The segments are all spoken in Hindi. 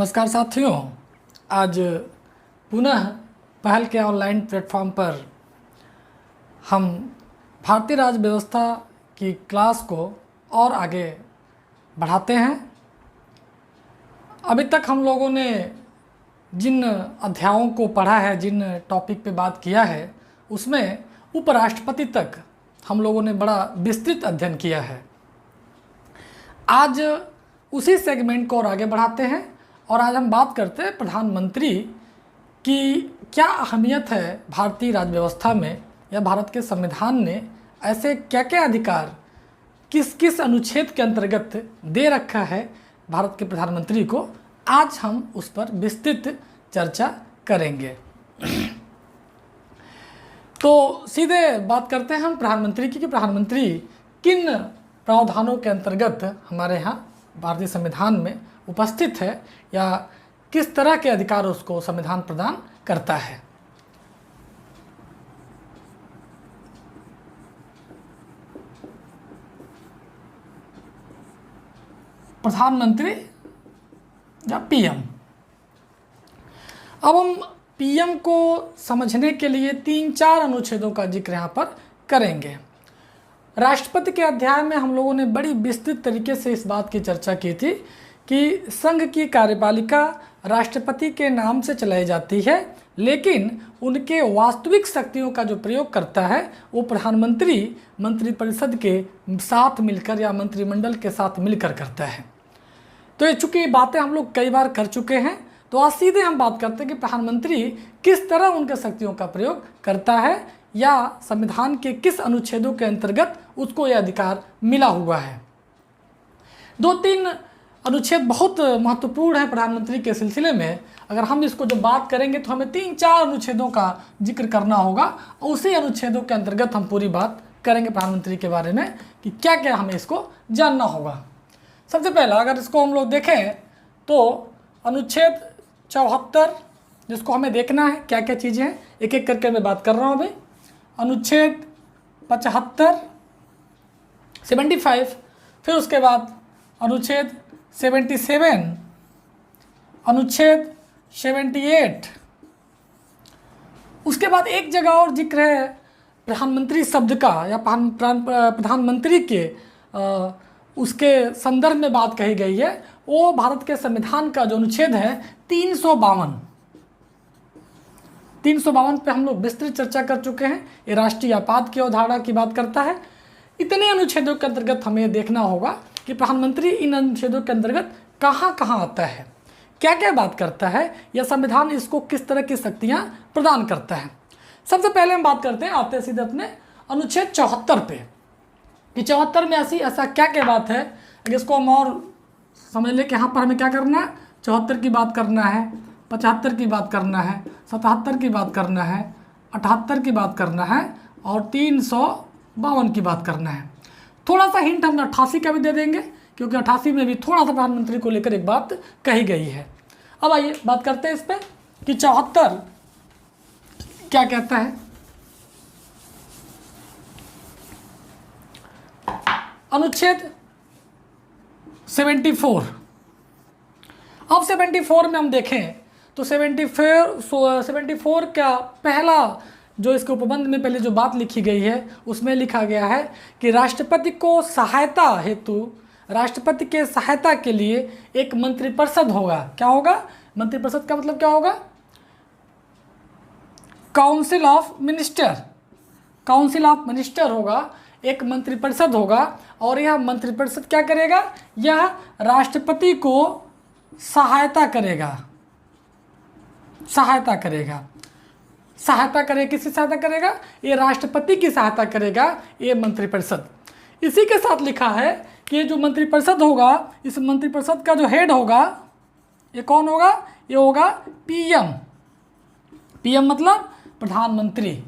नमस्कार साथियों, आज पुनः पहल के ऑनलाइन प्लेटफॉर्म पर हम भारतीय राज्य व्यवस्था की क्लास को और आगे बढ़ाते हैं। अभी तक हम लोगों ने जिन अध्यायों को पढ़ा है, जिन टॉपिक पे बात किया है, उसमें उपराष्ट्रपति तक हम लोगों ने बड़ा विस्तृत अध्ययन किया है। आज उसी सेगमेंट को और आगे बढ़ाते हैं और आज हम बात करते हैं प्रधानमंत्री की क्या अहमियत है भारतीय राज्य व्यवस्था में, या भारत के संविधान ने ऐसे क्या क्या अधिकार किस किस अनुच्छेद के अंतर्गत दे रखा है भारत के प्रधानमंत्री को। आज हम उस पर विस्तृत चर्चा करेंगे। तो सीधे बात करते हैं हम प्रधानमंत्री की कि प्रधानमंत्री किन प्रावधानों के अंतर्गत हमारे यहाँ भारतीय संविधान में उपस्थित है, या किस तरह के अधिकार उसको संविधान प्रदान करता है। प्रधानमंत्री या पीएम। अब हम पीएम को समझने के लिए 3-4 अनुच्छेदों का जिक्र यहाँ पर करेंगे। राष्ट्रपति के अध्याय में हम लोगों ने बड़ी विस्तृत तरीके से इस बात की चर्चा की थी कि संघ की कार्यपालिका राष्ट्रपति के नाम से चलाई जाती है, लेकिन उनके वास्तविक शक्तियों का जो प्रयोग करता है वो प्रधानमंत्री मंत्रिपरिषद के साथ मिलकर या मंत्रिमंडल के साथ मिलकर करता है। तो ये चूँकि बातें हम लोग कई बार कर चुके हैं, तो आज सीधे हम बात करते हैं कि प्रधानमंत्री किस तरह उनके शक्तियों का प्रयोग करता है, या संविधान के किस अनुच्छेदों के अंतर्गत उसको यह अधिकार मिला हुआ है। 2-3 अनुच्छेद बहुत महत्वपूर्ण है प्रधानमंत्री के सिलसिले में। अगर हम इसको जो बात करेंगे तो हमें 3-4 अनुच्छेदों का जिक्र करना होगा और उसी अनुच्छेदों के अंतर्गत हम पूरी बात करेंगे प्रधानमंत्री के बारे में कि क्या क्या हमें इसको जानना होगा। सबसे पहला अगर इसको हम लोग देखें तो अनुच्छेद 74 जिसको हमें देखना है क्या क्या चीज़ें हैं, एक एक करके मैं बात कर रहा हूँ अभी। अनुच्छेद 75, 75, फिर उसके बाद अनुच्छेद 77, अनुच्छेद 78, उसके बाद एक जगह और जिक्र है प्रधानमंत्री शब्द का, या प्रधानमंत्री के उसके संदर्भ में बात कही गई है। वो भारत के संविधान का जो अनुच्छेद है 352 पे हम लोग विस्तृत चर्चा कर चुके हैं। ये राष्ट्रीय आपात की अवधारणा की बात करता है। इतने अनुच्छेदों के अंतर्गत हमें देखना होगा कि प्रधानमंत्री इन अनुच्छेदों के अंतर्गत कहाँ कहाँ आता है, क्या क्या बात करता है, या संविधान इसको किस तरह की शक्तियाँ प्रदान करता है। सबसे पहले हम बात करते हैं, आते हैं सीधे अपने अनुच्छेद 74 पे कि 74 में ऐसा क्या क्या बात है। अगर इसको हम और समझ लें कि यहाँ पर हमें क्या करना है, 74 की बात करना है, 75 की बात करना है, 77 की बात करना है, 78 की बात करना है और 352 की बात करना है। थोड़ा सा हिंट हम 88 का भी दे देंगे क्योंकि 88 में भी थोड़ा सा प्रधानमंत्री को लेकर एक बात कही गई है। अब आइए बात करते हैं इस पर कि 74 क्या कहता है। अनुच्छेद 74। अब 74 में हम देखें तो 74 का पहला जो इसके उपबंध में पहले जो बात लिखी गई है उसमें लिखा गया है कि राष्ट्रपति को सहायता हेतु, राष्ट्रपति के सहायता के लिए एक मंत्रिपरिषद होगा। क्या होगा? मंत्रिपरिषद का मतलब क्या होगा? Council of minister. Council of minister होगा, एक मंत्रिपरिषद होगा और यह मंत्रिपरिषद क्या करेगा? यह राष्ट्रपति को सहायता करेगा। सहायता करेगा किसकी सहायता करेगा? ये राष्ट्रपति की सहायता करेगा ये मंत्रिपरिषद। इसी के साथ लिखा है कि ये जो मंत्रिपरिषद होगा, इस मंत्रिपरिषद का जो हेड होगा ये कौन होगा? ये होगा पीएम। पीएम मतलब प्रधानमंत्री।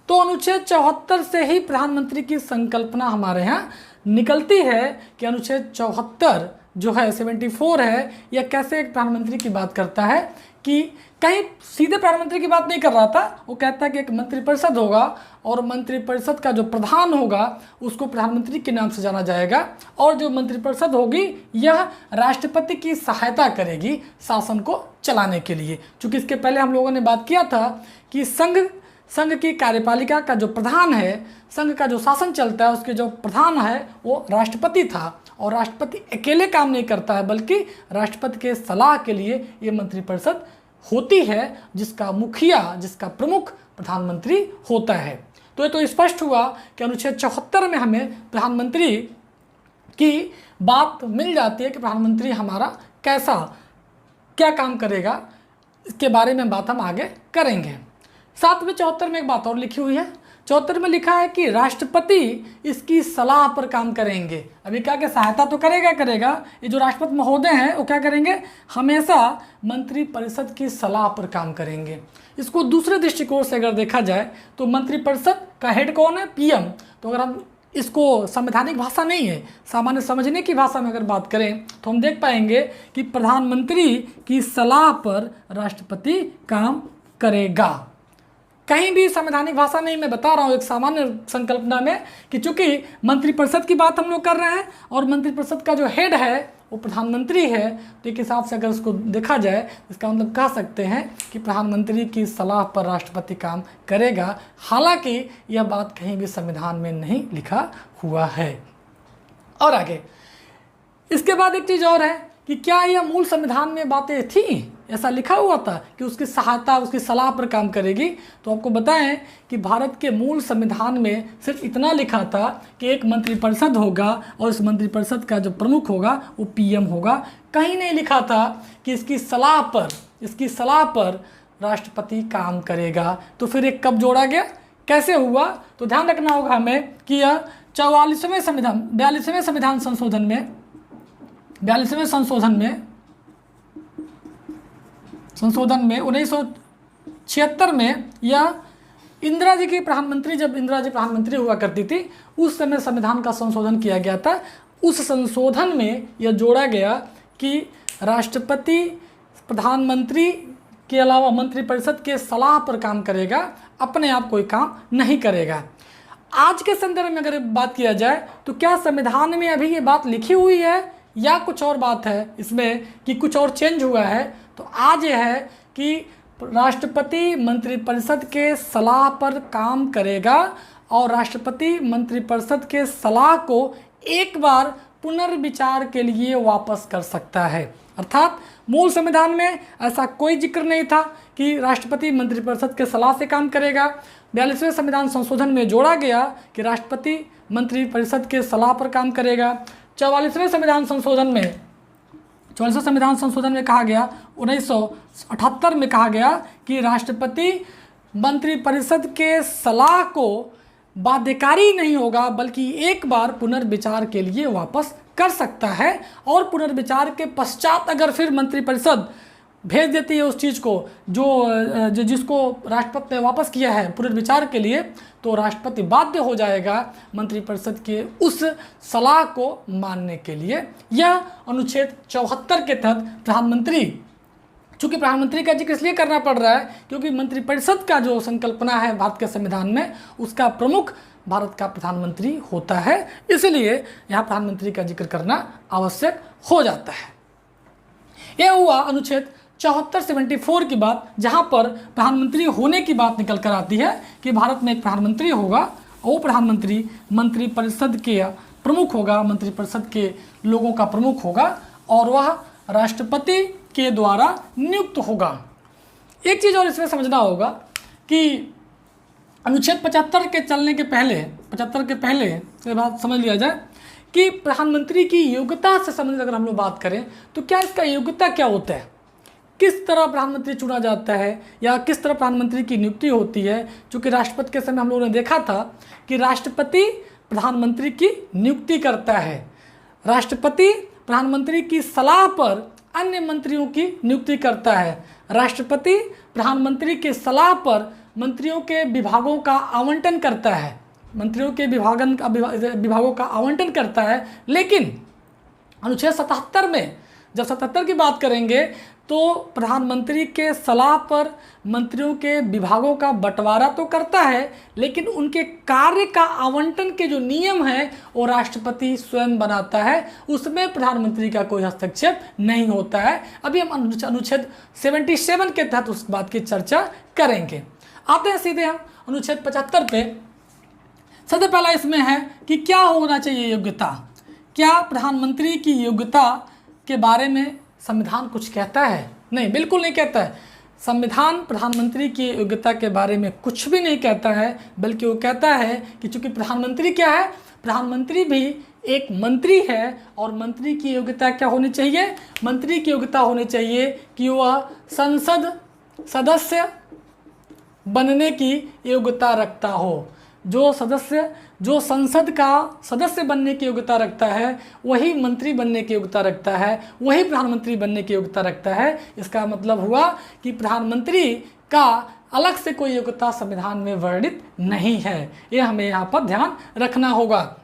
तो अनुच्छेद 74 से ही प्रधानमंत्री की संकल्पना हमारे यहाँ निकलती है कि अनुच्छेद 74 जो है 74 है, यह कैसे एक प्रधानमंत्री की बात करता है कि कहीं सीधे प्रधानमंत्री की बात नहीं कर रहा था, वो कहता है कि एक मंत्रिपरिषद होगा और मंत्रिपरिषद का जो प्रधान होगा उसको प्रधानमंत्री के नाम से जाना जाएगा, और जो मंत्रिपरिषद होगी यह राष्ट्रपति की सहायता करेगी शासन को चलाने के लिए। चूँकि इसके पहले हम लोगों ने बात किया था कि संघ की कार्यपालिका का जो प्रधान है, संघ का जो शासन चलता है उसके जो प्रधान है वो राष्ट्रपति था, और राष्ट्रपति अकेले काम नहीं करता है बल्कि राष्ट्रपति के सलाह के लिए ये मंत्रिपरिषद होती है, जिसका मुखिया, जिसका प्रमुख प्रधानमंत्री होता है। तो ये तो स्पष्ट हुआ कि अनुच्छेद 74 में हमें प्रधानमंत्री की बात मिल जाती है कि प्रधानमंत्री हमारा क्या काम करेगा, इसके बारे में बात हम आगे करेंगे। साथ में 74 में एक बात और लिखी हुई है। 74 में लिखा है कि राष्ट्रपति इसकी सलाह पर काम करेंगे। अभी क्या कि सहायता तो करेगा, ये जो राष्ट्रपति महोदय हैं वो क्या करेंगे, हमेशा मंत्रिपरिषद की सलाह पर काम करेंगे। इसको दूसरे दृष्टिकोण से अगर देखा जाए तो मंत्रिपरिषद का हेड कौन है, पीएम। तो अगर हम इसको संवैधानिक भाषा नहीं है, सामान्य समझने की भाषा में अगर बात करें तो हम देख पाएंगे कि प्रधानमंत्री की सलाह पर राष्ट्रपति काम करेगा। कहीं भी संवैधानिक भाषा नहीं, मैं बता रहा हूँ एक सामान्य संकल्पना में कि चूंकि मंत्रिपरिषद की बात हम लोग कर रहे हैं और मंत्रिपरिषद का जो हेड है वो प्रधानमंत्री है, तो एक हिसाब से अगर उसको देखा जाए इसका मतलब कह सकते हैं कि प्रधानमंत्री की सलाह पर राष्ट्रपति काम करेगा। हालांकि यह बात कहीं भी संविधान में नहीं लिखा हुआ है। और आगे इसके बाद एक चीज़ और है कि क्या यह मूल संविधान में बातें थी, ऐसा लिखा हुआ था कि उसकी सहायता, उसकी सलाह पर काम करेगी। तो आपको बताएं कि भारत के मूल संविधान में सिर्फ इतना लिखा था कि एक मंत्रिपरिषद होगा और इस मंत्रिपरिषद का जो प्रमुख होगा वो पीएम होगा। कहीं नहीं लिखा था कि इसकी सलाह पर राष्ट्रपति काम करेगा। तो फिर एक कब जोड़ा गया, कैसे हुआ, तो ध्यान रखना होगा हमें कि यह 42वें संविधान संशोधन में 1976 में यह इंदिरा जी की प्रधानमंत्री, जब इंदिरा जी प्रधानमंत्री हुआ करती थी उस समय संविधान का संशोधन किया गया था। उस संशोधन में यह जोड़ा गया कि राष्ट्रपति प्रधानमंत्री के अलावा मंत्रिपरिषद के सलाह पर काम करेगा, अपने आप कोई काम नहीं करेगा। आज के संदर्भ में अगर बात किया जाए तो क्या संविधान में अभी ये बात लिखी हुई है या कुछ और बात है इसमें कि कुछ और चेंज हुआ है? तो आज यह है कि राष्ट्रपति मंत्रिपरिषद के सलाह पर काम करेगा और राष्ट्रपति मंत्रिपरिषद के सलाह को एक बार पुनर्विचार के लिए वापस कर सकता है। अर्थात मूल संविधान में ऐसा कोई जिक्र नहीं था कि राष्ट्रपति मंत्रिपरिषद के सलाह से काम करेगा। 42वें संविधान संशोधन में जोड़ा गया कि राष्ट्रपति मंत्रिपरिषद के सलाह पर काम करेगा। 44वें संविधान संशोधन में कहा गया, 1978 में कहा गया कि राष्ट्रपति मंत्रिपरिषद के सलाह को बाध्यकारी नहीं होगा बल्कि एक बार पुनर्विचार के लिए वापस कर सकता है, और पुनर्विचार के पश्चात अगर फिर मंत्रिपरिषद भेज देती है उस चीज़ को जिसको राष्ट्रपति ने वापस किया है पुनर्विचार के लिए, तो राष्ट्रपति बाध्य हो जाएगा मंत्रिपरिषद के उस सलाह को मानने के लिए। यह अनुच्छेद 74 के तहत प्रधानमंत्री, चूँकि प्रधानमंत्री का जिक्र इसलिए करना पड़ रहा है क्योंकि मंत्रिपरिषद का जो संकल्पना है भारत के संविधान में उसका प्रमुख भारत का प्रधानमंत्री होता है, इसलिए यहाँ प्रधानमंत्री का जिक्र करना आवश्यक हो जाता है। यह हुआ अनुच्छेद 74 की बात, जहाँ पर प्रधानमंत्री होने की बात निकल कर आती है कि भारत में एक प्रधानमंत्री होगा और वो प्रधानमंत्री मंत्रिपरिषद के प्रमुख होगा, मंत्रिपरिषद के लोगों का प्रमुख होगा और वह राष्ट्रपति के द्वारा नियुक्त होगा। एक चीज़ और इसमें समझना होगा कि अनुच्छेद 75 के चलने के पहले, 75 के पहले से बात समझ लिया जाए कि प्रधानमंत्री की योग्यता से संबंधित अगर हम लोग बात करें तो क्या इसका योग्यता क्या होता है, किस तरह प्रधानमंत्री चुना जाता है या किस तरह प्रधानमंत्री की नियुक्ति होती है। चूँकि राष्ट्रपति के समय हम लोगों ने देखा था कि राष्ट्रपति प्रधानमंत्री की नियुक्ति करता है, राष्ट्रपति प्रधानमंत्री की सलाह पर अन्य मंत्रियों की नियुक्ति करता है, राष्ट्रपति प्रधानमंत्री की सलाह पर मंत्रियों के विभागों का आवंटन करता है, मंत्रियों के विभागों का आवंटन करता है। लेकिन अनुच्छेद 77 में जब 77 की बात करेंगे तो प्रधानमंत्री के सलाह पर मंत्रियों के विभागों का बंटवारा तो करता है, लेकिन उनके कार्य का आवंटन के जो नियम है वो राष्ट्रपति स्वयं बनाता है, उसमें प्रधानमंत्री का कोई हस्तक्षेप नहीं होता है। अभी हम अनुच्छेद 77 के तहत उस बात की चर्चा करेंगे। आते हैं सीधे हम अनुच्छेद 75 पे। सबसे पहला इसमें है कि क्या होना चाहिए योग्यता। क्या प्रधानमंत्री की योग्यता के बारे में संविधान कुछ कहता है? नहीं, बिल्कुल नहीं कहता है। संविधान प्रधानमंत्री की योग्यता के बारे में कुछ भी नहीं कहता है, बल्कि वो कहता है कि चूंकि प्रधानमंत्री क्या है, प्रधानमंत्री भी एक मंत्री है, और मंत्री की योग्यता क्या होनी चाहिए? मंत्री की योग्यता होनी चाहिए कि वह संसद सदस्य बनने की योग्यता रखता हो। जो संसद का सदस्य बनने की योग्यता रखता है वही मंत्री बनने की योग्यता रखता है, वही प्रधानमंत्री बनने की योग्यता रखता है। इसका मतलब हुआ कि प्रधानमंत्री का अलग से कोई योग्यता संविधान में वर्णित नहीं है। यह हमें यहाँ पर ध्यान रखना होगा।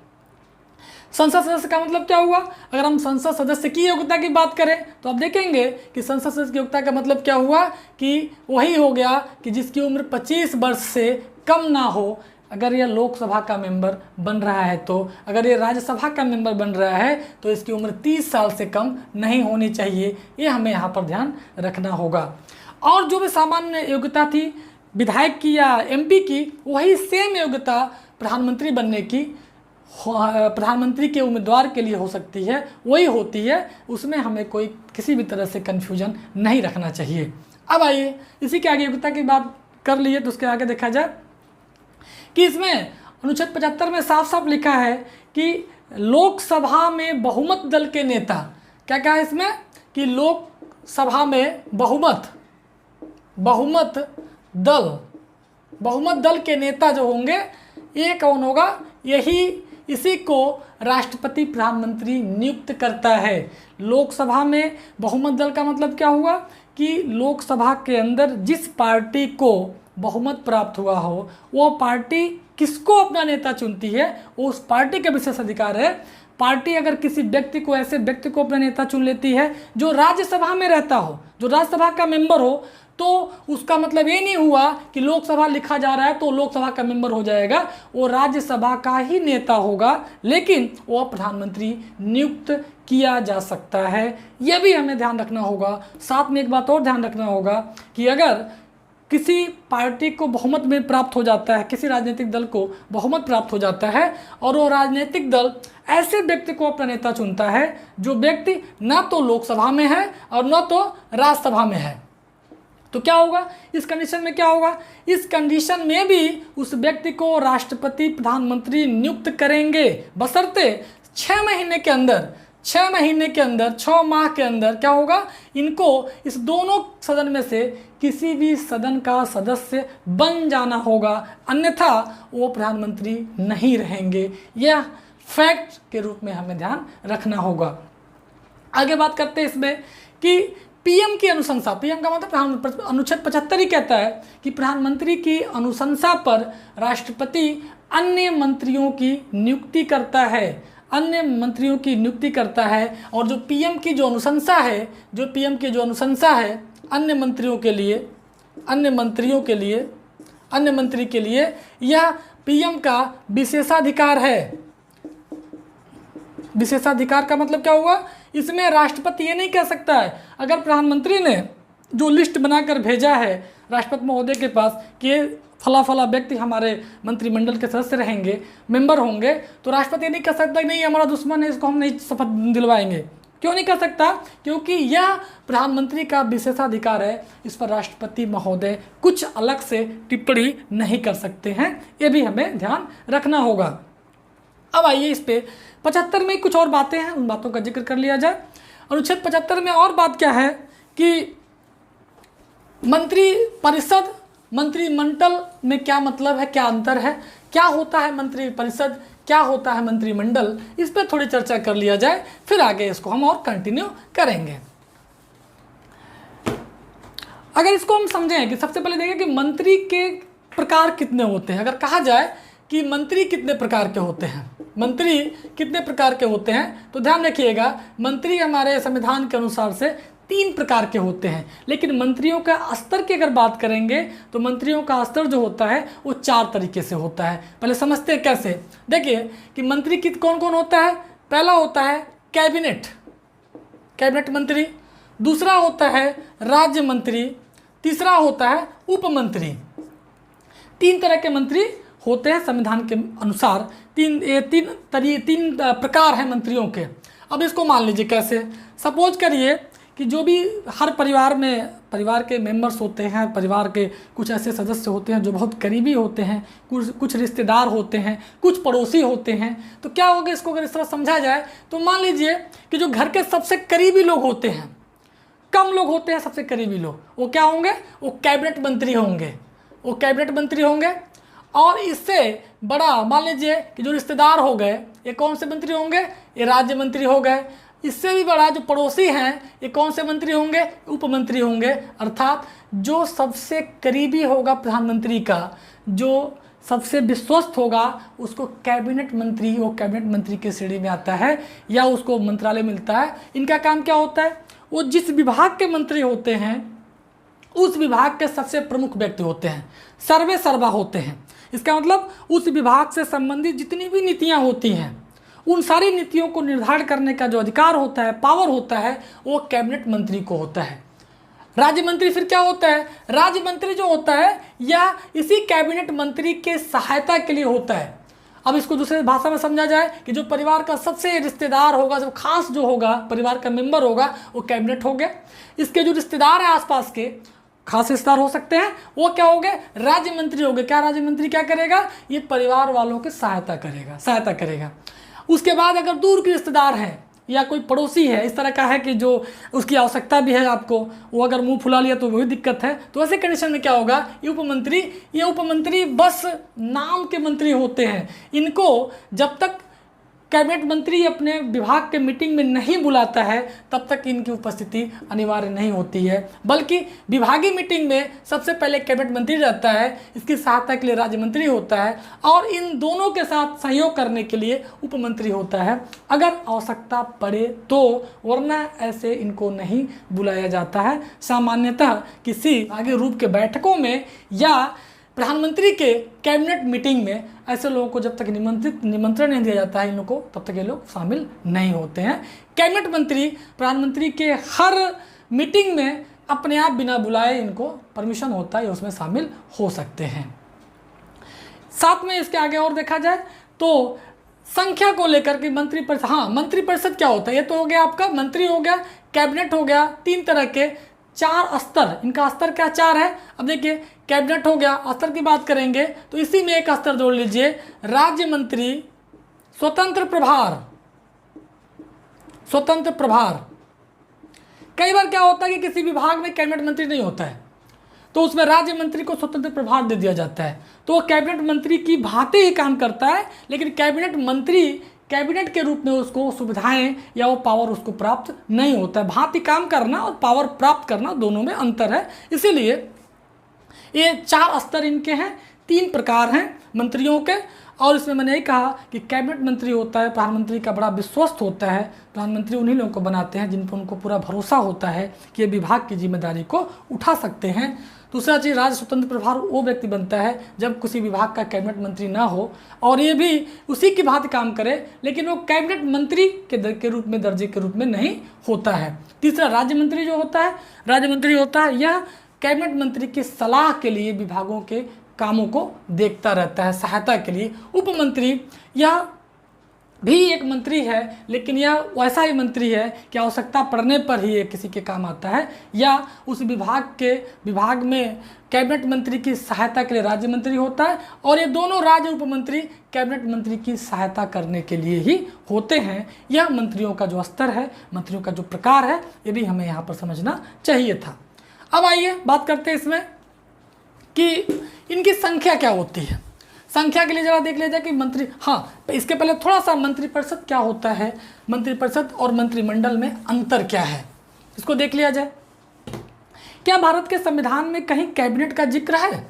संसद सदस्य का मतलब क्या हुआ? अगर हम संसद सदस्य की योग्यता की बात करें तो आप देखेंगे कि संसद सदस्य की योग्यता का मतलब क्या हुआ कि वही हो गया कि जिसकी उम्र 25 वर्ष से कम ना हो। अगर यह लोकसभा का मेंबर बन रहा है तो, अगर ये राज्यसभा का मेंबर बन रहा है तो इसकी उम्र 30 साल से कम नहीं होनी चाहिए। ये हमें यहाँ पर ध्यान रखना होगा। और जो भी सामान्य योग्यता थी विधायक की या एमपी की, वही सेम योग्यता प्रधानमंत्री बनने की प्रधानमंत्री के उम्मीदवार के लिए हो सकती है, वही होती है। उसमें हमें कोई किसी भी तरह से कन्फ्यूजन नहीं रखना चाहिए। अब आइए इसी के आगे योग्यता की बात कर लिए तो उसके आगे देखा जाए कि इसमें अनुच्छेद 75 में साफ साफ लिखा है कि लोकसभा में बहुमत दल के नेता, क्या कहा है इसमें कि लोकसभा में बहुमत दल के नेता जो होंगे ये कौन होगा? इसी को राष्ट्रपति प्रधानमंत्री नियुक्त करता है। लोकसभा में बहुमत दल का मतलब क्या हुआ कि लोकसभा के अंदर जिस पार्टी को बहुमत प्राप्त हुआ हो वो पार्टी किसको अपना नेता चुनती है, वो उस पार्टी का विशेष अधिकार है। पार्टी अगर किसी व्यक्ति को, ऐसे व्यक्ति को अपना नेता चुन लेती है जो राज्यसभा में रहता हो, जो राज्यसभा का मेंबर हो, तो उसका मतलब ये नहीं हुआ कि लोकसभा लिखा जा रहा है तो लोकसभा का मेंबर हो जाएगा, वो राज्यसभा का ही नेता होगा, लेकिन वो प्रधानमंत्री नियुक्त किया जा सकता है। यह भी हमें ध्यान रखना होगा। साथ में एक बात और ध्यान रखना होगा कि अगर किसी पार्टी को बहुमत में प्राप्त हो जाता है, किसी राजनीतिक दल को बहुमत प्राप्त हो जाता है और वो राजनीतिक दल ऐसे व्यक्ति को अपना नेता चुनता है जो व्यक्ति ना तो लोकसभा में है और न तो राज्यसभा में है, तो क्या होगा? इस कंडीशन में क्या होगा? इस कंडीशन में भी उस व्यक्ति को राष्ट्रपति प्रधानमंत्री नियुक्त करेंगे, बशर्ते 6 महीने के अंदर 6 माह के अंदर क्या होगा? इनको इस दोनों सदन में से किसी भी सदन का सदस्य बन जाना होगा, अन्यथा वो प्रधानमंत्री नहीं रहेंगे। यह फैक्ट के रूप में हमें ध्यान रखना होगा। आगे बात करते हैं इसमें कि पीएम की अनुशंसा, पीएम का मतलब अनुच्छेद 75 ही कहता है कि प्रधानमंत्री की अनुशंसा पर राष्ट्रपति अन्य मंत्रियों की नियुक्ति करता है, और जो पीएम की जो अनुशंसा है अन्य मंत्री के लिए यह पीएम का विशेषाधिकार है। विशेषाधिकार का मतलब क्या हुआ? इसमें राष्ट्रपति ये नहीं कह सकता है, अगर प्रधानमंत्री ने जो लिस्ट बनाकर भेजा है राष्ट्रपति महोदय के पास कि फला व्यक्ति हमारे मंत्रिमंडल के सदस्य रहेंगे, मेंबर होंगे, तो राष्ट्रपति ये नहीं कह सकता कि नहीं हमारा दुश्मन है, इसको हम नहीं शपथ दिलवाएंगे। क्यों नहीं कर सकता? क्योंकि यह प्रधानमंत्री का विशेषाधिकार है, इस पर राष्ट्रपति महोदय कुछ अलग से टिप्पणी नहीं कर सकते हैं। ये भी हमें ध्यान रखना होगा। अब आइए इस पे 75 में कुछ और बातें हैं, उन बातों का जिक्र कर लिया जाए। अनुच्छेद 75 में और बात क्या है कि मंत्रिपरिषद मंत्रिमंडल में क्या मतलब है, क्या अंतर है, क्या होता है मंत्रिपरिषद, क्या होता है मंत्रिमंडल, इस पर थोड़ी चर्चा कर लिया जाए, फिर आगे इसको हम और कंटिन्यू करेंगे। अगर इसको हम समझें कि सबसे पहले देखें कि मंत्री के प्रकार कितने होते हैं। अगर कहा जाए कि मंत्री कितने प्रकार के होते हैं, तो ध्यान रखिएगा मंत्री हमारे संविधान के अनुसार से तीन प्रकार के होते हैं, लेकिन मंत्रियों का स्तर की अगर बात करेंगे तो मंत्रियों का स्तर जो होता है वो चार तरीके से होता है। पहले समझते हैं कैसे। देखिए कि मंत्री कित कौन कौन होता है। पहला होता है कैबिनेट, कैबिनेट मंत्री। दूसरा होता है राज्य मंत्री। तीसरा होता है उप मंत्री। तीन तरह के मंत्री होते हैं संविधान के अनुसार। तीन प्रकार हैं मंत्रियों के। अब इसको मान लीजिए कैसे। सपोज करिए कि जो भी हर परिवार में परिवार के मेंबर्स होते हैं, परिवार के कुछ ऐसे सदस्य होते हैं जो बहुत करीबी होते हैं, कुछ रिश्तेदार होते हैं, कुछ पड़ोसी होते हैं। तो क्या होगा, इसको अगर इस तरह समझा जाए तो मान लीजिए कि जो घर के सबसे करीबी लोग होते हैं, कम लोग होते हैं सबसे करीबी लोग, वो क्या होंगे, वो कैबिनेट मंत्री होंगे। वो कैबिनेट मंत्री होंगे। और इससे बड़ा मान लीजिए कि जो रिश्तेदार हो गए, ये कौन से मंत्री होंगे, ये राज्य मंत्री हो गए। इससे भी बड़ा जो पड़ोसी हैं, ये कौन से मंत्री होंगे, उप मंत्री होंगे। अर्थात जो सबसे करीबी होगा प्रधानमंत्री का, जो सबसे विश्वस्त होगा, उसको कैबिनेट मंत्री, वो कैबिनेट मंत्री की श्रेणी में आता है या उसको मंत्रालय मिलता है। इनका काम क्या होता है, वो जिस विभाग के मंत्री होते हैं उस विभाग के सबसे प्रमुख व्यक्ति होते हैं, सर्वे सर्वा होते हैं। इसका मतलब उस विभाग से संबंधित जितनी भी नीतियां होती हैं, उन सारी नीतियों को निर्धारण करने का जो अधिकार होता है, पावर होता है, वो कैबिनेट मंत्री को होता है। राज्य मंत्री फिर क्या होता है, राज्य मंत्री जो होता है या इसी कैबिनेट मंत्री के सहायता के लिए होता है। अब इसको दूसरे भाषा में समझा जाए कि जो परिवार का सबसे रिश्तेदार होगा, जो खास जो होगा, परिवार का मेंबर होगा, वो कैबिनेट हो गया। इसके जो रिश्तेदार हैं आसपास के खास रिश्तेदार हो सकते हैं, वो क्या हो गए, राज्य मंत्री हो गए। क्या राज्य मंत्री क्या करेगा, ये परिवार वालों की सहायता करेगा। उसके बाद अगर दूर के रिश्तेदार हैं या कोई पड़ोसी है, इस तरह का है कि जो उसकी आवश्यकता भी है आपको, वो अगर मुंह फुला लिया तो वही दिक्कत है, तो ऐसे कंडीशन में क्या होगा, ये उपमंत्री बस नाम के मंत्री होते हैं। इनको जब तक कैबिनेट मंत्री अपने विभाग के मीटिंग में नहीं बुलाता है तब तक इनकी उपस्थिति अनिवार्य नहीं होती है, बल्कि विभागीय मीटिंग में सबसे पहले कैबिनेट मंत्री रहता है, इसकी सहायता के लिए राज्य मंत्री होता है और इन दोनों के साथ सहयोग करने के लिए उप मंत्री होता है अगर आवश्यकता पड़े तो, वरना ऐसे इनको नहीं बुलाया जाता है। सामान्यतः किसी आगे रूप के बैठकों में या प्रधानमंत्री के कैबिनेट मीटिंग में ऐसे लोगों को जब तक निमंत्रण नहीं दिया जाता है इन लोगों को, तब तक ये लोग शामिल नहीं होते हैं। कैबिनेट मंत्री प्रधानमंत्री के हर मीटिंग में अपने आप बिना बुलाए इनको परमिशन होता है, उसमें शामिल हो सकते हैं। साथ में इसके आगे और देखा जाए तो संख्या को लेकर के मंत्री परिषद, मंत्री परिषद क्या होता है, ये तो हो गया आपका मंत्री हो गया, कैबिनेट हो गया, तीन तरह के, चार स्तर, इनका स्तर क्या चार है। अब देखिए कैबिनेट हो गया, स्तर की बात करेंगे तो इसी में एक स्तर जोड़ लीजिए, राज्य मंत्री, स्वतंत्र प्रभार। कई बार क्या होता है कि किसी विभाग में कैबिनेट मंत्री नहीं होता है तो उसमें राज्य मंत्री को स्वतंत्र प्रभार दे दिया जाता है, तो वो कैबिनेट मंत्री की भांति ही काम करता है, लेकिन कैबिनेट मंत्री कैबिनेट के रूप में उसको सुविधाएं या वो पावर उसको प्राप्त नहीं होता है। भांति काम करना और पावर प्राप्त करना दोनों में अंतर है। इसीलिए ये चार स्तर इनके हैं, तीन प्रकार हैं मंत्रियों के। और इसमें मैंने यही कहा कि कैबिनेट मंत्री होता है, प्रधानमंत्री का बड़ा विश्वस्त होता है। प्रधानमंत्री उन्हीं लोगों को बनाते हैं जिन पर उनको पूरा भरोसा होता है कि ये विभाग की जिम्मेदारी को उठा सकते हैं। दूसरा चीज़, राज्य स्वतंत्र प्रभार वो व्यक्ति बनता है जब किसी विभाग का कैबिनेट मंत्री ना हो और ये भी उसी की भांति काम करे, लेकिन वो कैबिनेट मंत्री के रूप में, दर्जे के रूप में नहीं होता है। तीसरा, राज्य मंत्री जो होता है, राज्य मंत्री होता है यह कैबिनेट मंत्री की सलाह के लिए विभागों के कामों को देखता रहता है, सहायता के लिए। उप मंत्री यह भी एक मंत्री है, लेकिन यह वैसा ही मंत्री है कि आवश्यकता पड़ने पर ही ये किसी के काम आता है, या उस विभाग में कैबिनेट मंत्री की सहायता के लिए राज्य मंत्री होता है, और ये दोनों राज्य उप मंत्री कैबिनेट मंत्री की सहायता करने के लिए ही होते हैं। यह मंत्रियों का जो स्तर है, मंत्रियों का जो प्रकार है, ये भी हमें यहाँ पर समझना चाहिए था। अब आइए बात करते हैं इसमें कि इनकी संख्या क्या होती है। संख्या के लिए जरा देख लीजिए कि मंत्री, इसके पहले थोड़ा सा मंत्रिपरिषद क्या होता है, मंत्रिपरिषद और मंत्रिमंडल में अंतर क्या है, इसको देख लिया जाए। क्या भारत के संविधान में कहीं कैबिनेट का जिक्र है?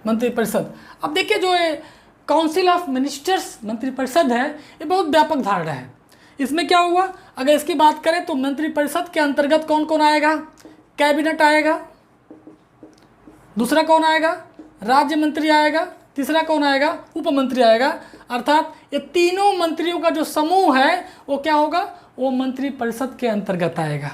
मंत्रिपरिषद। अब देखिए जो काउंसिल ऑफ मिनिस्टर्स मंत्रिपरिषद है, ये बहुत व्यापक धारणा है। इसमें क्या हुआ, अगर इसकी बात करें तो मंत्रिपरिषद के अंतर्गत कौन कौन आएगा, कैबिनेट आएगा, दूसरा कौन आएगा, राज्य मंत्री आएगा, तीसरा कौन आएगा, उप मंत्री आएगा। अर्थात ये तीनों मंत्रियों का जो समूह है वो क्या होगा, वो मंत्रिपरिषद के अंतर्गत आएगा,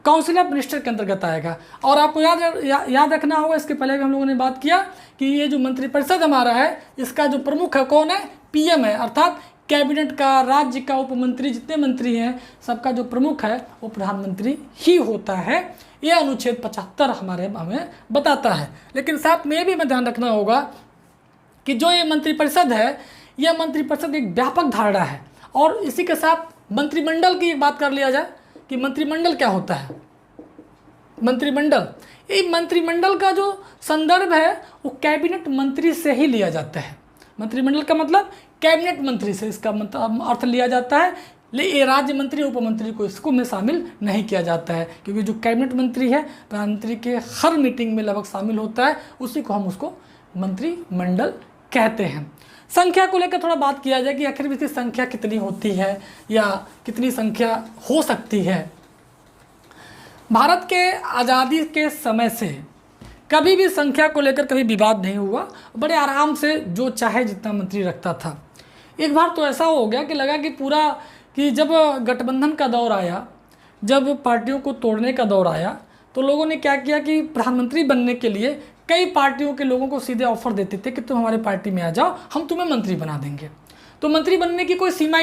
काउंसिल ऑफ मिनिस्टर के अंतर्गत आएगा। और आपको याद रखना होगा, इसके पहले भी हम लोगों ने बात किया कि ये जो मंत्रिपरिषद हमारा है, इसका जो प्रमुख है कौन है, पीएम है। अर्थात कैबिनेट का, राज्य का, उप मंत्री, जितने मंत्री हैं सबका जो प्रमुख है वो प्रधानमंत्री ही होता है। ये अनुच्छेद 75 हमें बताता है। लेकिन साथ में ये भी ध्यान रखना होगा कि जो ये मंत्रिपरिषद है, यह मंत्रिपरिषद एक व्यापक धारणा है। और इसी के साथ मंत्रिमंडल की एक बात कर लिया जाए कि मंत्रिमंडल क्या होता है। मंत्रिमंडल, ये मंत्रिमंडल का जो संदर्भ है वो कैबिनेट मंत्री से ही लिया जाता है। मंत्रिमंडल का मतलब कैबिनेट मंत्री से इसका अर्थ लिया जाता है। ये राज्य मंत्री, उप मंत्री को इसको में शामिल नहीं किया जाता है, क्योंकि जो कैबिनेट मंत्री है प्रधानमंत्री के हर मीटिंग में लगभग शामिल होता है, उसी को हम उसको मंत्रिमंडल कहते हैं। संख्या को लेकर थोड़ा बात किया जाए कि आखिर इसकी संख्या कितनी होती है या कितनी संख्या हो सकती है। भारत के आज़ादी के समय से कभी भी संख्या को लेकर कभी विवाद नहीं हुआ, बड़े आराम से जो चाहे जितना मंत्री रखता था। एक बार तो ऐसा हो गया कि लगा कि जब गठबंधन का दौर आया, जब पार्टियों को तोड़ने का दौर आया, तो लोगों ने क्या किया कि प्रधानमंत्री बनने के लिए कई पार्टियों के लोगों को सीधे ऑफर देते थे कि तुम हमारे पार्टी में आ जाओ, हम तुम्हें मंत्री बना देंगे। तो मंत्री बनने की कोई सीमा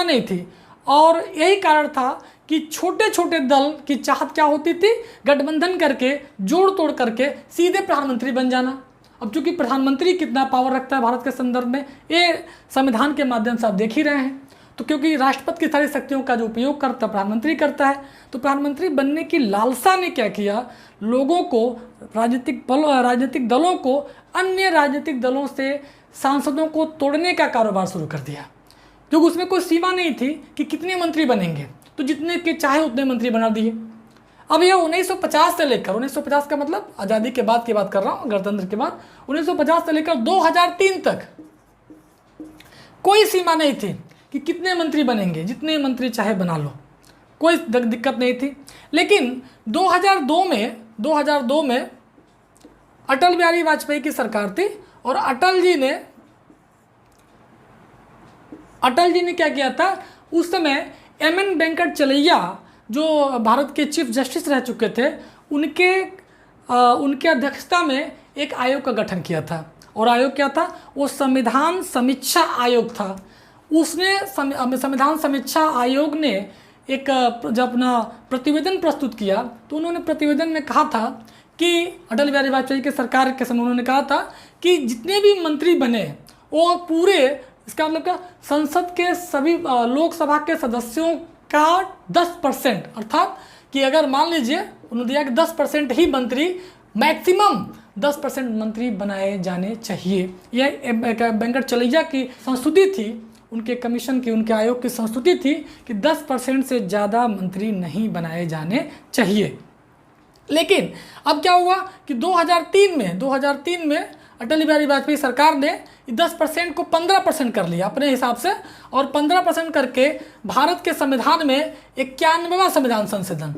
नहीं थी। और यही कारण था कि छोटे छोटे दल की चाहत क्या होती थी, गठबंधन करके, जोड़ तोड़ करके सीधे प्रधानमंत्री बन जाना। अब चूंकि प्रधानमंत्री कितना पावर रखता है भारत के संदर्भ में, ये संविधान के माध्यम से आप देख ही रहे हैं। तो क्योंकि राष्ट्रपति की सारी शक्तियों का जो उपयोग करता प्रधानमंत्री करता है, तो प्रधानमंत्री बनने की लालसा ने क्या किया, लोगों को, राजनीतिक दलों को अन्य राजनीतिक दलों से सांसदों को तोड़ने का कारोबार शुरू कर दिया। क्योंकि उसमें कोई सीमा नहीं थी कि कितने मंत्री बनेंगे, तो जितने के चाहे उतने मंत्री बना दिए। अब यह 1950 से लेकर, 1950 का मतलब आज़ादी के बाद की बात कर रहा हूँ, गणतंत्र के बाद, 1950 से लेकर 2003 तक कोई सीमा नहीं थी कि कितने मंत्री बनेंगे, जितने मंत्री चाहे बना लो, कोई दिक्कत नहीं थी। लेकिन 2002 में अटल बिहारी वाजपेयी की सरकार थी और अटल जी ने क्या किया था, उस समय एम.एन. वेंकटचलैया जो भारत के चीफ जस्टिस रह चुके थे, उनके अध्यक्षता में एक आयोग का गठन किया था। और आयोग क्या था, वो संविधान समीक्षा आयोग था। उसने संविधान समीक्षा आयोग ने एक जब अपना प्रतिवेदन प्रस्तुत किया, तो उन्होंने प्रतिवेदन में कहा था कि अटल बिहारी वाजपेयी के सरकार के समय उन्होंने कहा था कि जितने भी मंत्री बने वो पूरे, इसका मतलब क्या, संसद के सभी लोकसभा के सदस्यों का 10%, अर्थात कि अगर मान लीजिए उन्होंने दिया कि 10% ही मंत्री, मैक्सिमम 10% मंत्री बनाए जाने चाहिए। यह वेंकटचलैया की संस्तुति थी, उनके कमीशन की, उनके आयोग की संस्तुति थी कि 10% से ज़्यादा मंत्री नहीं बनाए जाने चाहिए। लेकिन अब क्या हुआ कि 2003 में अटल बिहारी वाजपेयी सरकार ने 10% को 15% कर लिया अपने हिसाब से, और 15% करके भारत के संविधान में 91वां संविधान संशोधन,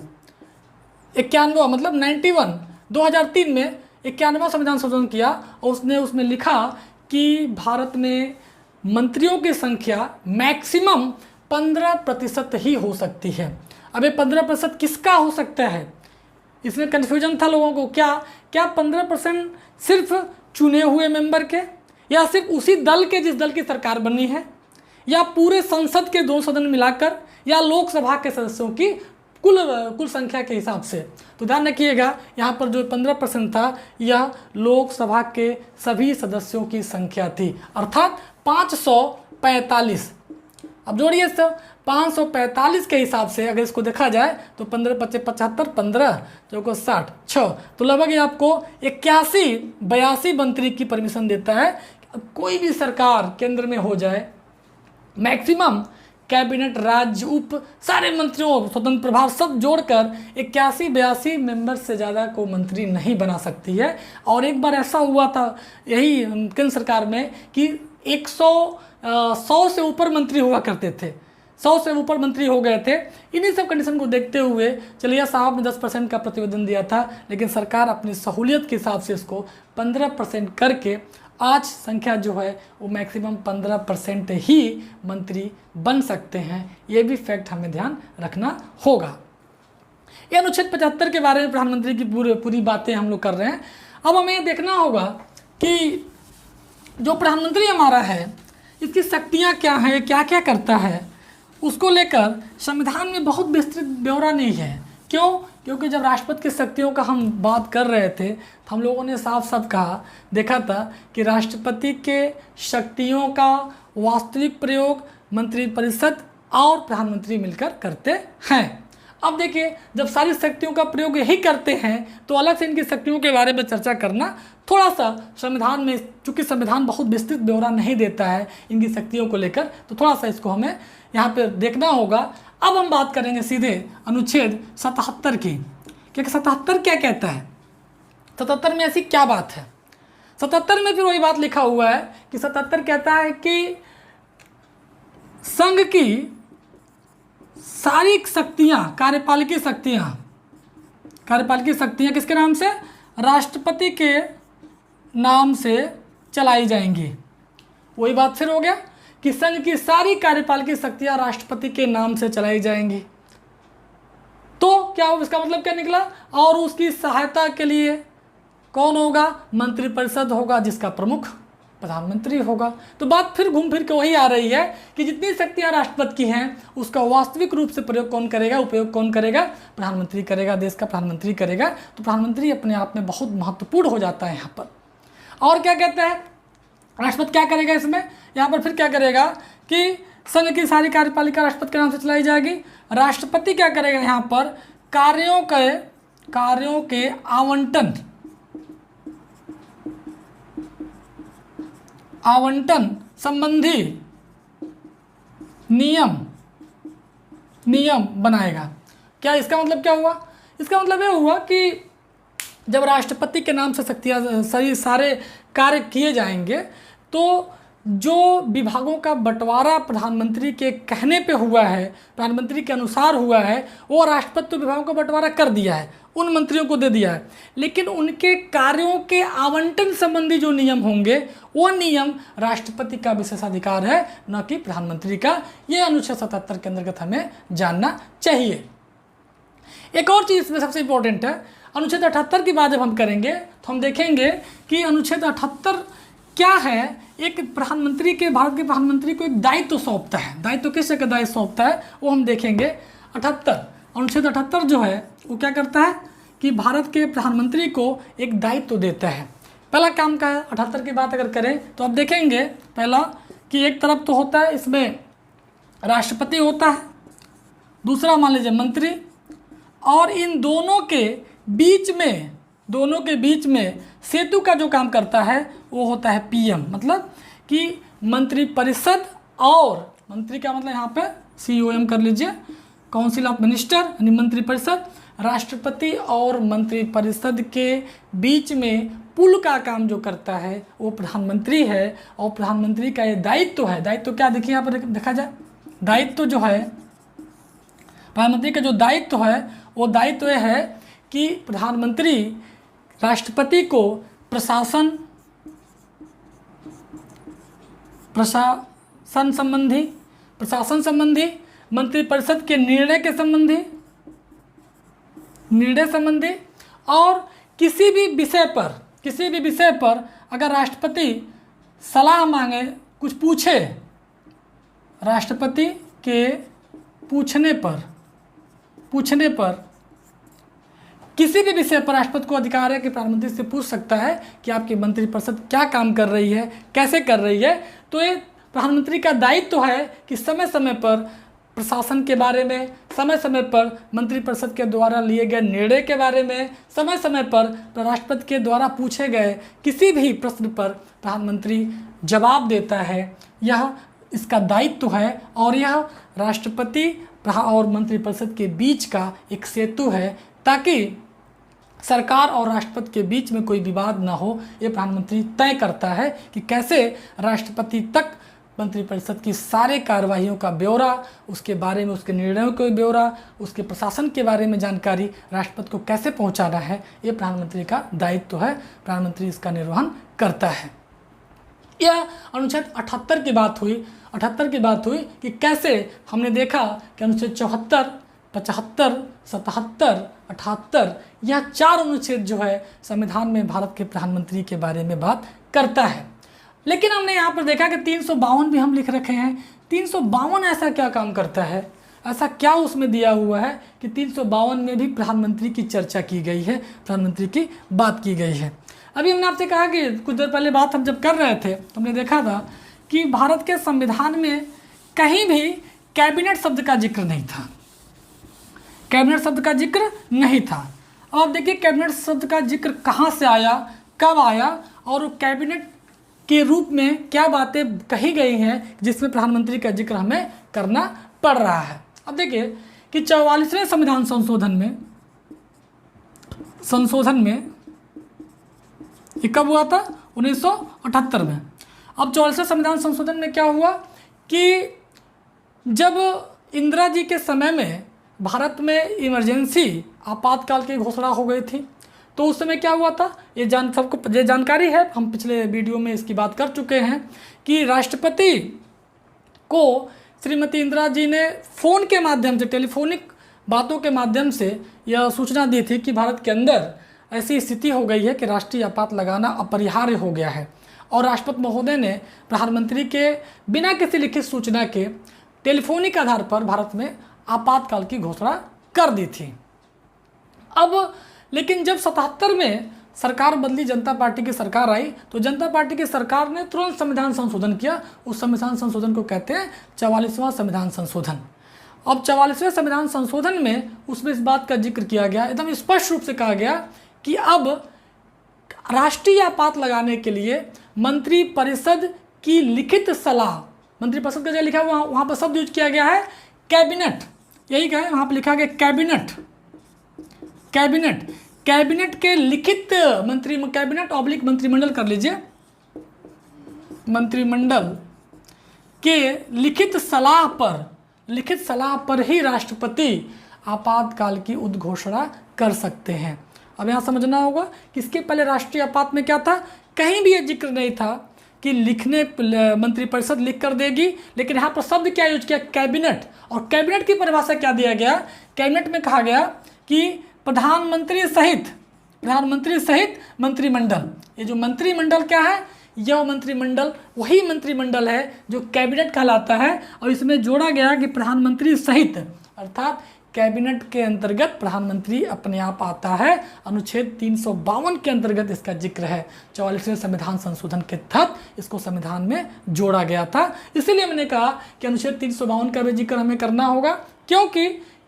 91वां मतलब 91, 2003 में 91वां संविधान संशोधन किया। और उसने उसमें लिखा कि भारत में मंत्रियों की संख्या मैक्सिमम 15% ही हो सकती है। अब ये 15% किसका हो सकता है, इसमें कन्फ्यूजन था लोगों को। क्या 15% सिर्फ चुने हुए मेंबर के, या सिर्फ उसी दल के जिस दल की सरकार बनी है, या पूरे संसद के 2 सदन मिलाकर, या लोकसभा के सदस्यों की कुल संख्या के हिसाब से। तो ध्यान रखिएगा, यहाँ पर जो 15% था यह लोकसभा के सभी सदस्यों की संख्या थी, अर्थात 545। अब जोड़िए सब, 545 के हिसाब से अगर इसको देखा जाए तो 15 25 75, 15 चौको 60, 6, तो लगभग ये आपको 82 मंत्री की परमिशन देता है। अब कोई भी सरकार केंद्र में हो जाए, मैक्सिमम कैबिनेट, राज्य, उप, सारे मंत्रियों, स्वतंत्र प्रभार सब जोड़कर 81-82 मेंबर से ज़्यादा को मंत्री नहीं बना सकती है। और एक बार ऐसा हुआ था यही केंद्र सरकार में कि 100 से ऊपर मंत्री हुआ करते थे, 100 से ऊपर मंत्री हो गए थे। इन्हीं सब कंडीशन को देखते हुए चलिया साहब ने 10% का प्रतिवेदन दिया था, लेकिन सरकार अपनी सहूलियत के हिसाब से इसको 15% करके आज संख्या जो है वो मैक्सिमम 15% ही मंत्री बन सकते हैं। ये भी फैक्ट हमें ध्यान रखना होगा। ये अनुच्छेद 75 के बारे में प्रधानमंत्री की पूरी बातें हम लोग कर रहे हैं। अब हमें ये देखना होगा कि जो प्रधानमंत्री हमारा है इसकी शक्तियाँ क्या हैं, क्या क्या करता है, उसको लेकर संविधान में बहुत विस्तृत ब्यौरा नहीं है। क्यों? क्योंकि जब राष्ट्रपति की शक्तियों का हम बात कर रहे थे तो हम लोगों ने साफ साफ देखा था कि राष्ट्रपति के शक्तियों का वास्तविक प्रयोग मंत्रिपरिषद और प्रधानमंत्री मिलकर करते हैं। अब देखिए, जब सारी शक्तियों का प्रयोग यही करते हैं तो अलग से इनकी शक्तियों के बारे में चर्चा करना थोड़ा सा संविधान में, चूँकि संविधान बहुत विस्तृत ब्यौरा नहीं देता है इनकी शक्तियों को लेकर, तो थोड़ा सा इसको हमें यहाँ पे देखना होगा। अब हम बात करेंगे सीधे अनुच्छेद 77 की, क्योंकि 77 क्या कहता है, 77 में ऐसी क्या बात है। 77 में फिर वही बात लिखा हुआ है कि 77 कहता है कि संघ की सारी शक्तियाँ, कार्यपालिकी शक्तियाँ किसके नाम से? राष्ट्रपति के नाम से चलाई जाएंगी। वही बात फिर हो गया कि संघ की सारी कार्यपालिकी शक्तियां राष्ट्रपति के नाम से चलाई जाएंगी। तो क्या इसका मतलब क्या निकला? और उसकी सहायता के लिए कौन होगा? मंत्रिपरिषद होगा, जिसका प्रमुख प्रधानमंत्री होगा। तो बात फिर घूम फिर के वही आ रही है कि जितनी शक्तियां राष्ट्रपति की हैं उसका वास्तविक रूप से प्रयोग कौन करेगा, उपयोग कौन करेगा? प्रधानमंत्री करेगा, देश का प्रधानमंत्री करेगा। तो प्रधानमंत्री अपने आप में बहुत महत्वपूर्ण हो जाता है यहाँ पर। और क्या कहते हैं राष्ट्रपति क्या करेगा इसमें? यहाँ पर फिर क्या करेगा कि संघ की सारी कार्यपालिका राष्ट्रपति के नाम से चलाई जाएगी। राष्ट्रपति क्या करेगा यहाँ पर? कार्यों के आवंटन संबंधी नियम बनाएगा। क्या इसका मतलब क्या हुआ? इसका मतलब ये हुआ कि जब राष्ट्रपति के नाम से शक्तियाँ सारे कार्य किए जाएंगे तो जो विभागों का बंटवारा प्रधानमंत्री के कहने पे हुआ है, प्रधानमंत्री के अनुसार हुआ है, वो राष्ट्रपति तो विभागों का बंटवारा कर दिया है, उन मंत्रियों को दे दिया है, लेकिन उनके कार्यों के आवंटन संबंधी जो नियम होंगे वो नियम राष्ट्रपति का विशेषाधिकार है, न कि प्रधानमंत्री का। ये अनुच्छेद 77 के अंतर्गत हमें जानना चाहिए। एक और चीज़ इसमें सबसे इम्पोर्टेंट है, अनुच्छेद 78 की बात जब हम करेंगे तो हम देखेंगे कि अनुच्छेद 78 क्या है। एक प्रधानमंत्री के, भारत के प्रधानमंत्री को एक दायित्व सौंपता है। दायित्व किस जगह दायित्व सौंपता है वो हम देखेंगे। अनुच्छेद 78 जो है वो क्या करता है कि भारत के प्रधानमंत्री को एक दायित्व देता है। पहला काम का है 78 की बात अगर करें तो आप देखेंगे पहला कि एक तरफ तो होता है इसमें राष्ट्रपति होता है, दूसरा मान लीजिए मंत्री, और इन दोनों के बीच में सेतु का जो काम करता है वो होता है पीएम। मतलब कि मंत्रिपरिषद और, मंत्री का मतलब यहाँ पे COM कर लीजिए, काउंसिल ऑफ मिनिस्टर, यानी मंत्रिपरिषद, राष्ट्रपति और मंत्रिपरिषद के बीच में पुल का काम जो करता है वो प्रधानमंत्री है। और प्रधानमंत्री का ये दायित्व है। दायित्व क्या, देखिए यहाँ पर देखा जाए, दायित्व जो है प्रधानमंत्री का जो दायित्व है वो दायित्व यह है कि प्रधानमंत्री राष्ट्रपति को प्रशासन संबंधी, मंत्रिपरिषद के निर्णय संबंधी और किसी भी विषय पर अगर राष्ट्रपति सलाह मांगे, कुछ पूछे, राष्ट्रपति के पूछने पर किसी भी विषय पर राष्ट्रपति को अधिकार है कि प्रधानमंत्री से पूछ सकता है कि आपकी मंत्रिपरिषद क्या काम कर रही है, कैसे कर रही है। तो ये प्रधानमंत्री का दायित्व है कि समय समय पर प्रशासन के बारे में, समय समय पर मंत्रिपरिषद के द्वारा लिए गए निर्णय के बारे में, समय समय पर राष्ट्रपति के द्वारा पूछे गए किसी भी प्रश्न पर प्रधानमंत्री जवाब देता है। यह इसका दायित्व है और यह राष्ट्रपति और मंत्रिपरिषद के बीच का एक सेतु है, ताकि सरकार और राष्ट्रपति के बीच में कोई विवाद ना हो। ये प्रधानमंत्री तय करता है कि कैसे राष्ट्रपति तक मंत्रिपरिषद की सारे कार्यवाहियों का ब्यौरा, उसके बारे में उसके निर्णयों का ब्यौरा, उसके प्रशासन के बारे में जानकारी राष्ट्रपति को कैसे पहुंचाना है, ये प्रधानमंत्री का दायित्व है। प्रधानमंत्री इसका निर्वहन करता है। यह अनुच्छेद 78 की बात हुई। 78 की बात हुई कि कैसे हमने देखा कि अनुच्छेद 74, 75, 77, 78 यह 4 अनुच्छेद जो है संविधान में भारत के प्रधानमंत्री के बारे में बात करता है। लेकिन हमने यहाँ पर देखा कि 352 भी हम लिख रखे हैं। 352 ऐसा क्या काम करता है, ऐसा क्या उसमें दिया हुआ है कि 352 में भी प्रधानमंत्री की चर्चा की गई है, प्रधानमंत्री की बात की गई है। अभी हमने आपसे कहा कि कुछ देर पहले बात हम जब कर रहे थे तो हमने देखा था कि भारत के संविधान में कहीं भी कैबिनेट शब्द का जिक्र नहीं था। कैबिनेट शब्द का जिक्र नहीं था। अब देखिए कैबिनेट शब्द का जिक्र कहाँ से आया, कब आया और कैबिनेट के रूप में क्या बातें कही गई हैं जिसमें प्रधानमंत्री का जिक्र हमें करना पड़ रहा है। अब देखिए कि 44वें संविधान संशोधन में ये कब हुआ था, 1978 में। अब 44वें संविधान संशोधन में क्या हुआ कि जब इंदिरा जी के समय में भारत में इमरजेंसी आपातकाल की घोषणा हो गई थी, तो उस समय क्या हुआ था, ये सबको ये जानकारी है, हम पिछले वीडियो में इसकी बात कर चुके हैं कि राष्ट्रपति को श्रीमती इंदिरा जी ने फ़ोन के माध्यम से, टेलीफोनिक बातों के माध्यम से यह सूचना दी थी कि भारत के अंदर ऐसी स्थिति हो गई है कि राष्ट्रीय आपात लगाना अपरिहार्य हो गया है। और राष्ट्रपति महोदय ने प्रधानमंत्री के बिना किसी लिखित सूचना के टेलीफोनिक आधार पर भारत में आपातकाल की घोषणा कर दी थी। अब लेकिन जब 77 में सरकार बदली, जनता पार्टी की सरकार आई, तो जनता पार्टी की सरकार ने तुरंत संविधान संशोधन किया। उस संविधान संशोधन को कहते हैं 44वां संविधान संशोधन। अब 44वें संविधान संशोधन में उसमें इस बात का जिक्र किया गया, एकदम स्पष्ट रूप से कहा गया कि अब राष्ट्रीय आपात लगाने के लिए मंत्रिपरिषद की लिखित सलाह, मंत्रिपरिषद का जो लिखा हुआ वहाँ पर शब्द यूज किया गया है कैबिनेट, यही कहा है वहाँ पर लिखा गया कैबिनेट। कैबिनेट के लिखित कैबिनेट ऑब्लिक मंत्रिमंडल कर लीजिए, मंत्रिमंडल के लिखित सलाह पर ही राष्ट्रपति आपातकाल की उद्घोषणा कर सकते हैं। अब यहाँ समझना होगा कि इसके पहले राष्ट्रीय आपात में क्या था, कहीं भी ये जिक्र नहीं था कि लिखने मंत्रिपरिषद लिख कर देगी, लेकिन यहाँ पर शब्द क्या यूज किया, कैबिनेट। और कैबिनेट की परिभाषा क्या दिया गया, कैबिनेट में कहा गया कि प्रधानमंत्री सहित मंत्रिमंडल। ये जो मंत्रिमंडल क्या है, यह मंत्रिमंडल वही मंत्रिमंडल है जो कैबिनेट कहलाता है। और इसमें जोड़ा गया कि प्रधानमंत्री सहित, अर्थात कैबिनेट के अंतर्गत प्रधानमंत्री अपने आप आता है। अनुच्छेद 352 के अंतर्गत इसका जिक्र है। 44वें संविधान संशोधन के तहत इसको संविधान में जोड़ा गया था। इसीलिए मैंने कहा कि अनुच्छेद 352 का भी जिक्र हमें करना होगा।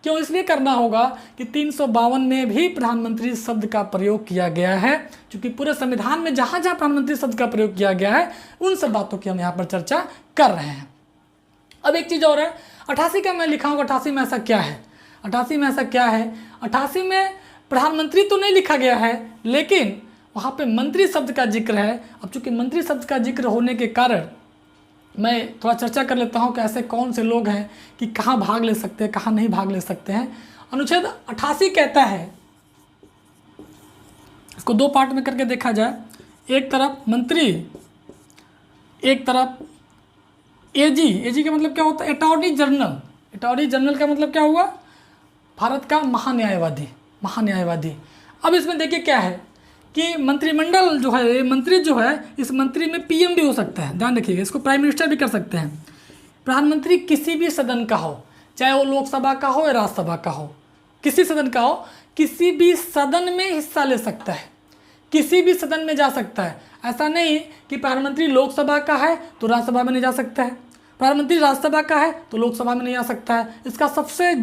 क्यों इसलिए करना होगा कि 352 में भी प्रधानमंत्री शब्द का प्रयोग किया गया है, क्योंकि पूरे संविधान में जहाँ जहाँ प्रधानमंत्री शब्द का प्रयोग किया गया है उन सब बातों की हम यहाँ पर चर्चा कर रहे हैं। अब एक चीज़ और है, 88 का मैं लिखा हूँ, 88 में ऐसा क्या है, 88 में ऐसा क्या है, 88 में प्रधानमंत्री तो नहीं लिखा गया है, लेकिन वहाँ पे मंत्री शब्द का जिक्र है। अब चूँकि मंत्री शब्द का जिक्र होने के कारण मैं थोड़ा चर्चा कर लेता हूँ कि ऐसे कौन से लोग हैं कि कहाँ भाग ले सकते हैं, कहाँ नहीं भाग ले सकते हैं। अनुच्छेद 88 कहता है, इसको दो पार्ट में करके देखा जाए, एक तरफ मंत्री, एक तरफ एजी का मतलब क्या होता है, अटॉर्नी जनरल का मतलब क्या हुआ, भारत का महान्यायवादी। अब इसमें देखिए क्या है कि मंत्रिमंडल जो है, मंत्री जो है, इस मंत्री में पीएम भी हो सकता है, ध्यान रखिएगा, इसको प्राइम मिनिस्टर भी कर सकते हैं। प्रधानमंत्री किसी भी सदन का हो, चाहे वो लोकसभा का हो या राज्यसभा का हो, किसी सदन का हो, किसी भी सदन में हिस्सा ले सकता है, किसी भी सदन में जा सकता है। ऐसा नहीं कि प्रधानमंत्री लोकसभा का है तो राज्यसभा में नहीं जा सकता है, प्रधानमंत्री राज्यसभा का है तो लोकसभा में नहीं आ सकता है। इसका सबसे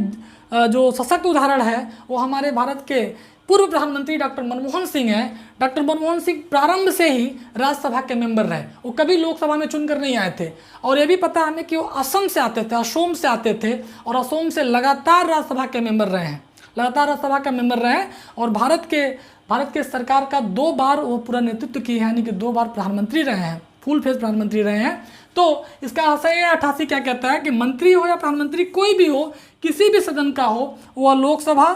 जो सशक्त उदाहरण है वो हमारे भारत के पूर्व प्रधानमंत्री डॉक्टर मनमोहन सिंह हैं। डॉक्टर मनमोहन सिंह प्रारंभ से ही राज्यसभा के मेंबर रहे, वो कभी लोकसभा में चुनकर नहीं आए थे। और ये भी पता हमें कि वो असम से आते थे, असोम से आते थे, और असोम से लगातार राज्यसभा के मेंबर रहे हैं, लगातार राज्यसभा का मेंबर रहे हैं। और भारत के सरकार का 2 बार वो पूरा नेतृत्व किए हैं, यानी कि 2 बार प्रधानमंत्री रहे हैं, फुल फेस प्रधानमंत्री रहे हैं। तो इसका आशय 88 क्या कहता है कि मंत्री हो या प्रधानमंत्री कोई भी हो, किसी भी सदन का हो, वह लोकसभा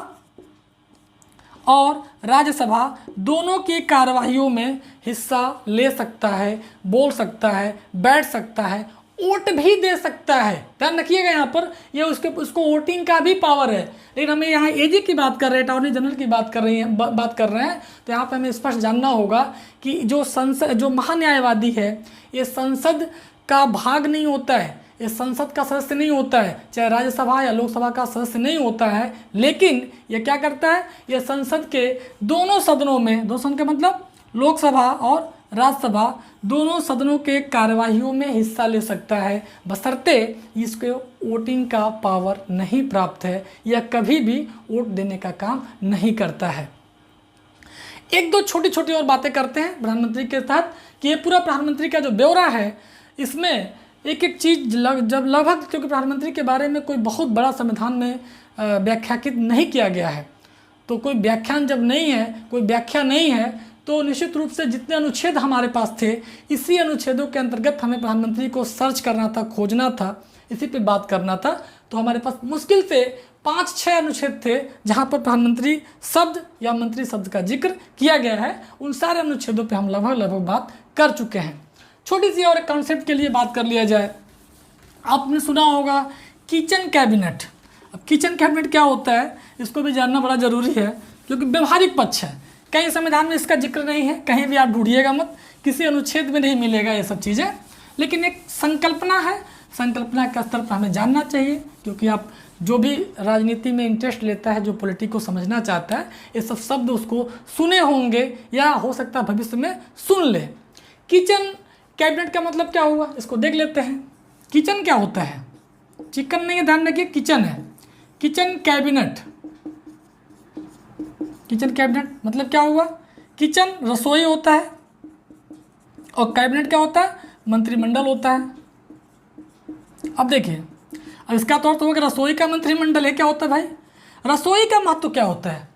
और राज्यसभा दोनों की कार्यवाहियों में हिस्सा ले सकता है, बोल सकता है, बैठ सकता है, वोट भी दे सकता है। ध्यान रखिएगा यहाँ पर ये उसको वोटिंग का भी पावर है। लेकिन हमें यहाँ एजी की बात कर रहे हैं, अटॉर्नी जनरल की बात कर रहे हैं, तो यहाँ पे हमें स्पष्ट जानना होगा कि जो महान्यायवादी है ये संसद का भाग नहीं होता है, ये संसद का सदस्य नहीं होता है, चाहे राज्यसभा या लोकसभा का सदस्य नहीं होता है। लेकिन ये क्या करता है, ये संसद के दोनों सदनों में, दो सदन का मतलब लोकसभा और राज्यसभा दोनों सदनों के कार्यवाहियों में हिस्सा ले सकता है, बशर्ते इसको वोटिंग का पावर नहीं प्राप्त है या कभी भी वोट देने का काम नहीं करता है। एक दो छोटी छोटी और बातें करते हैं प्रधानमंत्री के साथ कि ये पूरा प्रधानमंत्री का जो ब्यौरा है इसमें एक एक चीज़ जब लगभग, क्योंकि प्रधानमंत्री के बारे में कोई बहुत बड़ा संविधान में व्याख्याकित नहीं किया गया है, तो कोई व्याख्यान जब नहीं है, कोई व्याख्या नहीं है, तो निश्चित रूप से जितने अनुच्छेद हमारे पास थे इसी अनुच्छेदों के अंतर्गत हमें प्रधानमंत्री को सर्च करना था, खोजना था, इसी पे बात करना था। तो हमारे पास मुश्किल से 5-6 अनुच्छेद थे जहाँ पर प्रधानमंत्री शब्द या मंत्री शब्द का जिक्र किया गया है। उन सारे अनुच्छेदों पे हम लगभग बात कर चुके हैं। छोटी सी और एक कॉन्सेप्ट के लिए बात कर लिया जाए, आपने सुना होगा किचन कैबिनेट। अब किचन कैबिनेट क्या होता है इसको भी जानना बड़ा ज़रूरी है, क्योंकि व्यवहारिक पक्ष है। कहीं संविधान में इसका जिक्र नहीं है, कहीं भी आप ढूंढिएगा मत, किसी अनुच्छेद में नहीं मिलेगा ये सब चीज़ें, लेकिन एक संकल्पना है, संकल्पना के स्तर पर हमें जानना चाहिए, क्योंकि आप जो भी राजनीति में इंटरेस्ट लेता है, जो पॉलिटिक्स को समझना चाहता है, ये सब शब्द उसको सुने होंगे या हो सकता है भविष्य में सुन ले। किचन कैबिनेट का मतलब क्या हुआ इसको देख लेते हैं। किचन क्या होता है, चिकन नहीं है, ध्यान रखिए, किचन है। किचन कैबिनेट, किचन कैबिनेट मतलब क्या हुआ, किचन रसोई होता है और कैबिनेट क्या होता है, मंत्रिमंडल होता है। अब देखिए, अब इसका तो अर्थ होगा रसोई का मंत्रिमंडल है। क्या होता है भाई, रसोई का महत्व क्या होता है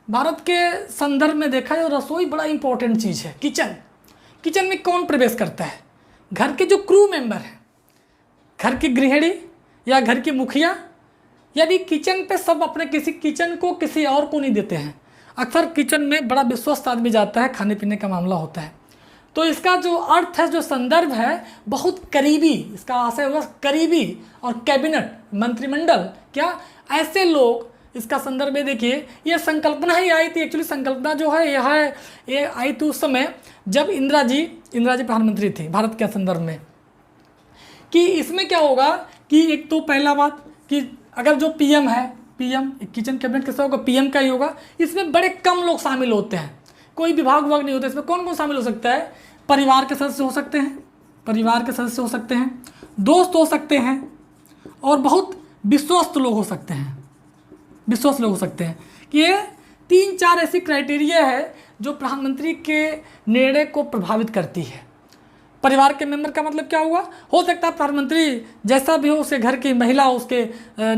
भारत के संदर्भ में देखा जाए, रसोई बड़ा इंपॉर्टेंट चीज़ है। किचन में कौन प्रवेश करता है, घर के जो क्रू मेंबर हैं, घर की गृहिणी या घर की मुखिया, यदि किचन पे सब अपने किसी किचन को किसी और को नहीं देते हैं। अक्सर किचन में बड़ा विश्वस्त आदमी जाता है, खाने पीने का मामला होता है, तो इसका जो अर्थ है, जो संदर्भ है, बहुत करीबी, इसका आशय हुआ करीबी। और कैबिनेट मंत्रिमंडल, क्या ऐसे लोग, इसका संदर्भ में देखिए, ये संकल्पना ही आई थी। एक्चुअली संकल्पना जो है ये आई थी उस समय जब इंदिरा जी प्रधानमंत्री थी भारत के संदर्भ में, कि इसमें क्या होगा कि एक तो पहला बात कि अगर जो पीएम है, पीएम किचन कैबिनेट कैसा होगा, पीएम का ही होगा। इसमें बड़े कम लोग शामिल होते हैं, कोई विभाग नहीं होता। इसमें कौन कौन शामिल हो सकता है, परिवार के सदस्य हो सकते हैं, परिवार के सदस्य हो सकते हैं, दोस्त हो सकते हैं, और बहुत विश्वस्त लोग हो सकते हैं, विश्वास लोग हो सकते हैं। कि ये 3-4 ऐसी क्राइटेरिया है जो प्रधानमंत्री के निर्णय को प्रभावित करती है। परिवार के मेंबर का मतलब क्या हुआ, हो सकता है प्रधानमंत्री जैसा भी हो, उसके घर की महिला उसके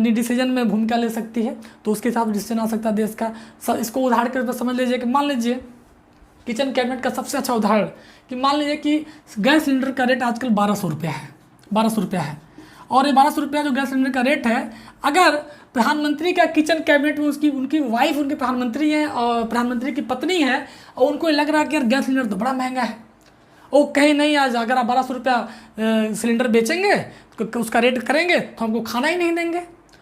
डिसीजन में भूमिका ले सकती है, तो उसके हिसाब से डिसीजन आ सकता है देश का। इसको उदाहरण के रूप में समझ लीजिए कि मान लीजिए किचन कैबिनेट का सबसे अच्छा उदाहरण कि मान लीजिए कि गैस सिलेंडर का रेट आजकल 1200 रुपया है, 1200 रुपया है। और ये 1200 रुपया जो गैस सिलेंडर का रेट है, अगर प्रधानमंत्री का किचन कैबिनेट में उनकी वाइफ उनके प्रधानमंत्री हैं और प्रधानमंत्री की पत्नी है, और उनको लग रहा है कि यार गैस सिलेंडर तो बड़ा महंगा है, वो कहीं नहीं, आज अगर आप 1200 रुपया सिलेंडर बेचेंगे तो उसका रेट करेंगे तो हमको खाना ही नहीं देंगे,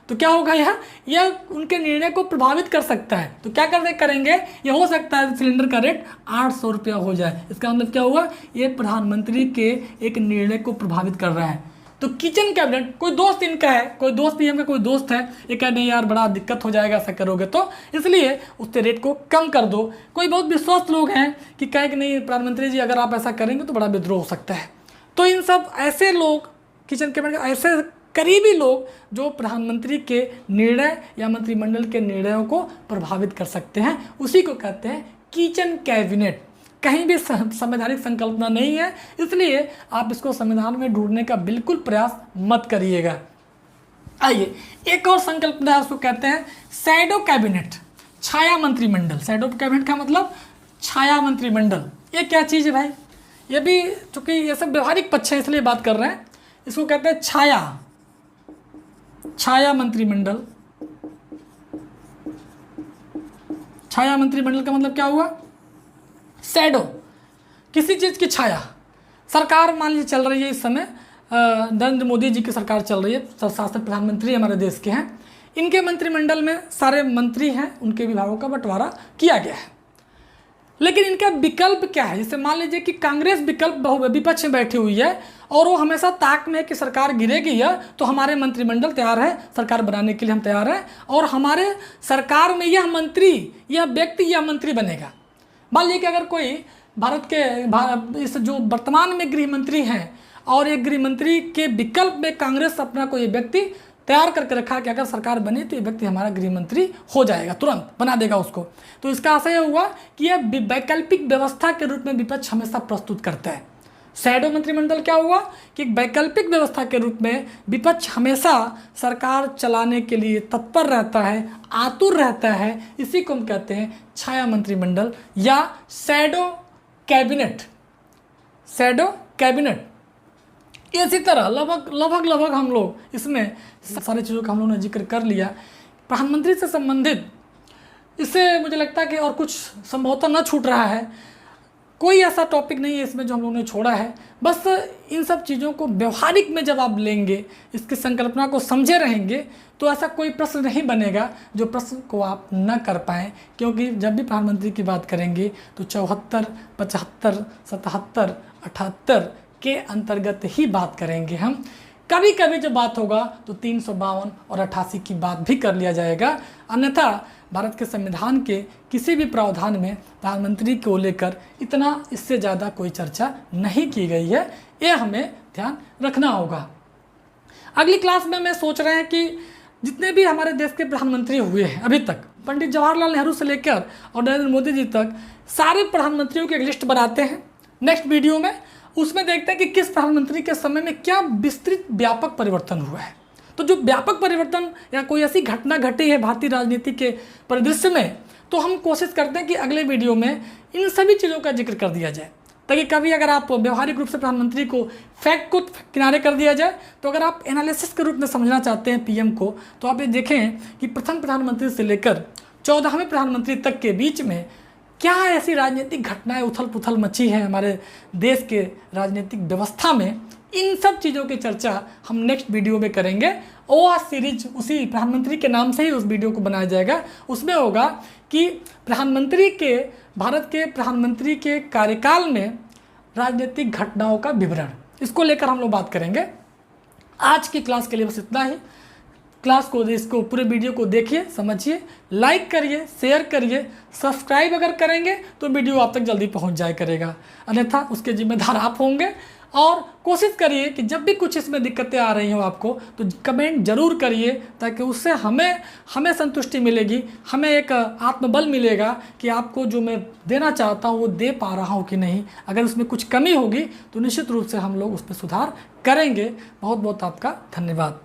तो क्या होगा, यह उनके निर्णय को प्रभावित कर सकता है। तो क्या करेंगे, ये हो सकता है सिलेंडर का रेट 800 रुपया हो जाए। इसका मतलब क्या हुआ, ये प्रधानमंत्री के एक निर्णय को प्रभावित कर रहा है। तो किचन कैबिनेट, कोई दोस्त इनका है, कोई दोस्त पीएम का कोई दोस्त है, ये कह नहीं यार बड़ा दिक्कत हो जाएगा ऐसा करोगे तो, इसलिए उसके रेट को कम कर दो। कोई बहुत विश्वस्त लोग हैं कि कहे कि नहीं प्रधानमंत्री जी अगर आप ऐसा करेंगे तो बड़ा विद्रोह हो सकता है। तो इन सब ऐसे लोग किचन कैबिनेट ऐसे करीबी लोग जो प्रधानमंत्री के निर्णय या मंत्रिमंडल के निर्णयों को प्रभावित कर सकते हैं, उसी को कहते हैं किचन कैबिनेट। कहीं भी संवैधानिक संकल्पना नहीं है, इसलिए आप इसको संविधान में ढूंढने का बिल्कुल प्रयास मत करिएगा। आइए, एक और संकल्पना है, उसको कहते हैं शैडो कैबिनेट, छाया मंत्रिमंडल। शैडो कैबिनेट का मतलब छाया मंत्रिमंडल। ये क्या चीज़ है भाई? ये भी चूंकि ये सब व्यवहारिक पक्ष है इसलिए बात कर रहे हैं। इसको कहते हैं छाया मंत्रिमंडल। छाया मंत्रिमंडल का मतलब क्या हुआ? शैडो, किसी चीज़ की छाया। सरकार मान लीजिए चल रही है इस समय, नरेंद्र मोदी जी की सरकार चल रही है, शासन प्रधानमंत्री हमारे देश के हैं। इनके मंत्रिमंडल में सारे मंत्री हैं, उनके विभागों का बंटवारा किया गया है। लेकिन इनका विकल्प क्या है? जैसे मान लीजिए कि कांग्रेस विपक्ष में बैठी हुई है और वो हमेशा ताक में है कि सरकार गिरेगी या तो हमारे मंत्रिमंडल तैयार है, सरकार बनाने के लिए हम तैयार हैं और हमारे सरकार में यह मंत्री, यह व्यक्ति, यह मंत्री बनेगा। मान लीजिए कि अगर कोई भारत के इस जो वर्तमान में गृह मंत्री हैं और एक गृह मंत्री के विकल्प में कांग्रेस अपना कोई व्यक्ति तैयार करके रखा कि अगर सरकार बनी तो ये व्यक्ति हमारा गृह मंत्री हो जाएगा, तुरंत बना देगा उसको। तो इसका आशय हुआ कि यह वैकल्पिक व्यवस्था के रूप में विपक्ष हमेशा प्रस्तुत करता है। शैडो मंत्रिमंडल क्या हुआ कि एक वैकल्पिक व्यवस्था के रूप में विपक्ष हमेशा सरकार चलाने के लिए तत्पर रहता है, आतुर रहता है। इसी को हम कहते हैं छाया मंत्रिमंडल या शैडो कैबिनेट। Shadow cabinet. इसी तरह लगभग हम लोग इसमें सारी चीज़ों का हम लोगों ने जिक्र कर लिया। प्रधानमंत्री से संबंधित इससे मुझे लगता है कि और कुछ संभवतः न छूट रहा है। कोई ऐसा टॉपिक नहीं है इसमें जो हम लोगों ने छोड़ा है। बस इन सब चीज़ों को व्यवहारिक में जब आप लेंगे, इसकी संकल्पना को समझे रहेंगे, तो ऐसा कोई प्रश्न नहीं बनेगा जो प्रश्न को आप न कर पाएँ। क्योंकि जब भी प्रधानमंत्री की बात करेंगे तो 74, 75, 77, 78 के अंतर्गत ही बात करेंगे हम। कभी कभी जब बात होगा तो 352 और 88 की बात भी कर लिया जाएगा। अन्यथा भारत के संविधान के किसी भी प्रावधान में प्रधानमंत्री को लेकर इतना इससे ज़्यादा कोई चर्चा नहीं की गई है। ये हमें ध्यान रखना होगा। अगली क्लास में मैं सोच रहे हैं कि जितने भी हमारे देश के प्रधानमंत्री हुए हैं अभी तक, पंडित जवाहरलाल नेहरू से लेकर और नरेंद्र मोदी जी तक, सारे प्रधानमंत्रियों की एक लिस्ट बनाते हैं नेक्स्ट वीडियो में। उसमें देखते हैं कि किस प्रधानमंत्री के समय में क्या विस्तृत व्यापक परिवर्तन हुआ है। तो जो व्यापक परिवर्तन या कोई ऐसी घटना घटी है भारतीय राजनीति के परिदृश्य में, तो हम कोशिश करते हैं कि अगले वीडियो में इन सभी चीज़ों का जिक्र कर दिया जाए, ताकि कभी अगर आप व्यवहारिक रूप से प्रधानमंत्री को फैक्ट को किनारे कर दिया जाए, तो अगर आप एनालिसिस के रूप में समझना चाहते हैं पीएम को, तो आप ये देखें कि प्रथम प्रधानमंत्री से लेकर 14वें प्रधानमंत्री तक के बीच में क्या ऐसी राजनीतिक घटनाएं उथल पुथल मची है हमारे देश के राजनीतिक व्यवस्था में। इन सब चीज़ों की चर्चा हम नेक्स्ट वीडियो में करेंगे। ओआ सीरीज उसी प्रधानमंत्री के नाम से ही उस वीडियो को बनाया जाएगा। उसमें होगा कि भारत के प्रधानमंत्री के कार्यकाल में राजनीतिक घटनाओं का विवरण, इसको लेकर हम लोग बात करेंगे। आज की क्लास के लिए बस इतना ही। क्लास को, इसको पूरे वीडियो को देखिए, समझिए, लाइक करिए, शेयर करिए, सब्सक्राइब अगर करेंगे तो वीडियो आप तक जल्दी पहुंच जाया करेगा, अन्यथा उसके जिम्मेदार आप होंगे। और कोशिश करिए कि जब भी कुछ इसमें दिक्कतें आ रही हो आपको, तो कमेंट ज़रूर करिए, ताकि उससे हमें संतुष्टि मिलेगी, हमें एक आत्मबल मिलेगा कि आपको जो मैं देना चाहता हूँ वो दे पा रहा हूँ कि नहीं। अगर उसमें कुछ कमी होगी तो निश्चित रूप से हम लोग उस पर सुधार करेंगे। बहुत बहुत आपका धन्यवाद।